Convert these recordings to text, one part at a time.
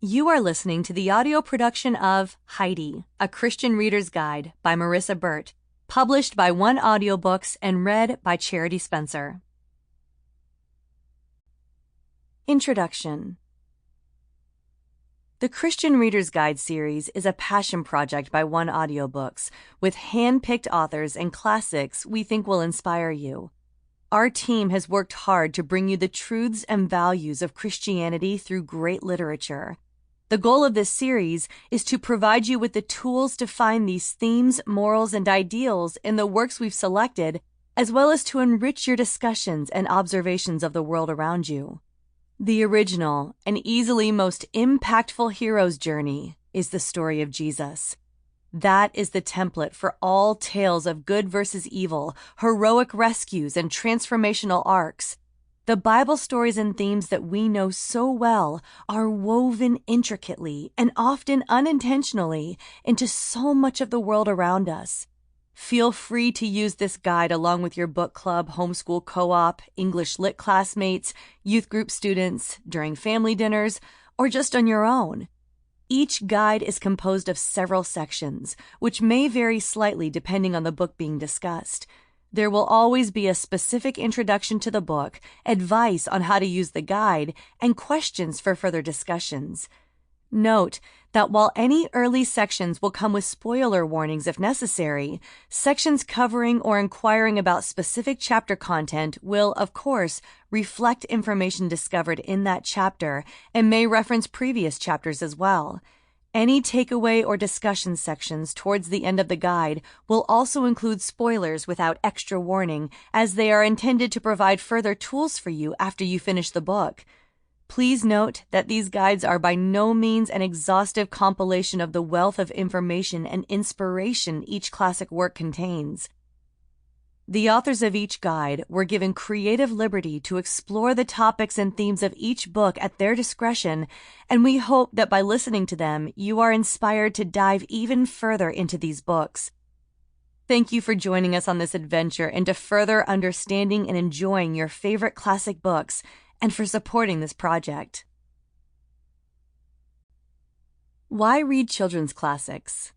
You are listening to the audio production of Heidi, A Christian Reader's Guide by Marissa Burt, published by Audiobooks and read by Charity Spencer. Introduction. The Christian Reader's Guide series is a passion project by Audiobooks, with hand-picked authors and classics we think will inspire you. Our team has worked hard to bring you the truths and values of Christianity through great literature. The goal of this series is to provide you with the tools to find these themes, morals, and ideals in the works we've selected, as well as to enrich your discussions and observations of the world around you. The original and easily most impactful hero's journey is the story of Jesus. That is the template for all tales of good versus evil, heroic rescues, and transformational arcs. The Bible stories and themes that we know so well are woven intricately and often unintentionally into so much of the world around us. Feel free to use this guide along with your book club, homeschool co-op, English lit classmates, youth group students, during family dinners, or just on your own. Each guide is composed of several sections, which may vary slightly depending on the book being discussed. There will always be a specific introduction to the book, advice on how to use the guide, and questions for further discussions. Note that while any early sections will come with spoiler warnings if necessary, sections covering or inquiring about specific chapter content will, of course, reflect information discovered in that chapter and may reference previous chapters as well. Any takeaway or discussion sections towards the end of the guide will also include spoilers without extra warning, as they are intended to provide further tools for you after you finish the book. Please note that these guides are by no means an exhaustive compilation of the wealth of information and inspiration each classic work contains. The authors of each guide were given creative liberty to explore the topics and themes of each book at their discretion, and we hope that by listening to them, you are inspired to dive even further into these books. Thank you for joining us on this adventure into further understanding and enjoying your favorite classic books, and for supporting this project. Why read children's classics?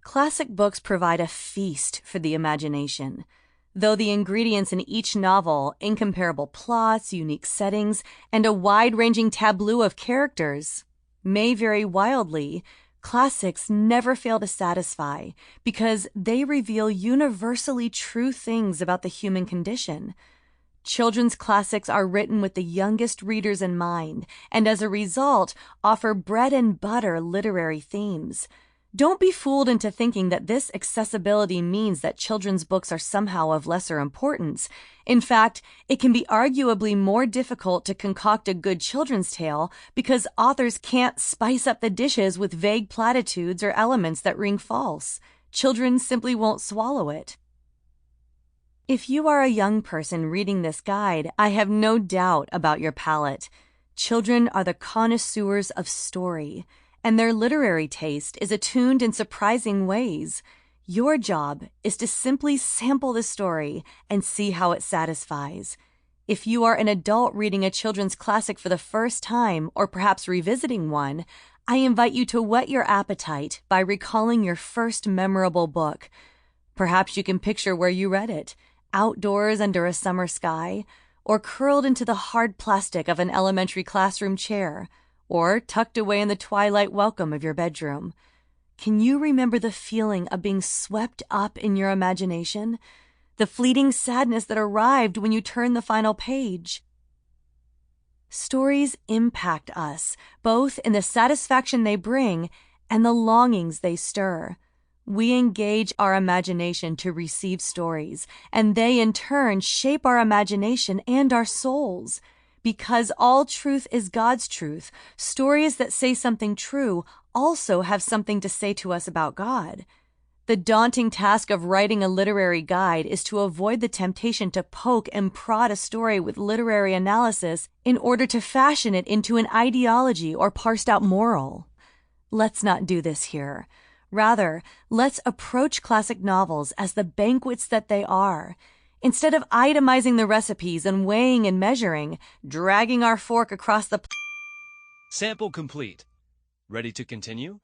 Classic books provide a feast for the imagination. Though the ingredients in each novel, incomparable plots, unique settings, and a wide-ranging tableau of characters, may vary wildly, classics never fail to satisfy because they reveal universally true things about the human condition. Children's classics are written with the youngest readers in mind, and as a result, offer bread-and-butter literary themes. Don't be fooled into thinking that this accessibility means that children's books are somehow of lesser importance. In fact, it can be arguably more difficult to concoct a good children's tale because authors can't spice up the dishes with vague platitudes or elements that ring false. Children simply won't swallow it. If you are a young person reading this guide, I have no doubt about your palate. Children are the connoisseurs of story, and their literary taste is attuned in surprising ways. Your job is to simply sample the story and see how it satisfies. If you are an adult reading a children's classic for the first time, or perhaps revisiting one, I invite you to whet your appetite by recalling your first memorable book. Perhaps you can picture where you read it, outdoors under a summer sky, or curled into the hard plastic of an elementary classroom chair, or tucked away in the twilight welcome of your bedroom. Can you remember the feeling of being swept up in your imagination? The fleeting sadness that arrived when you turned the final page? Stories impact us, both in the satisfaction they bring and the longings they stir. We engage our imagination to receive stories, and they in turn shape our imagination and our souls. Because all truth is God's truth, stories that say something true also have something to say to us about God. The daunting task of writing a literary guide is to avoid the temptation to poke and prod a story with literary analysis in order to fashion it into an ideology or parsed out moral. Let's not do this here. Rather, let's approach classic novels as the banquets that they are. Instead of itemizing the recipes and weighing and measuring, dragging our fork across the Sample complete. Ready to continue?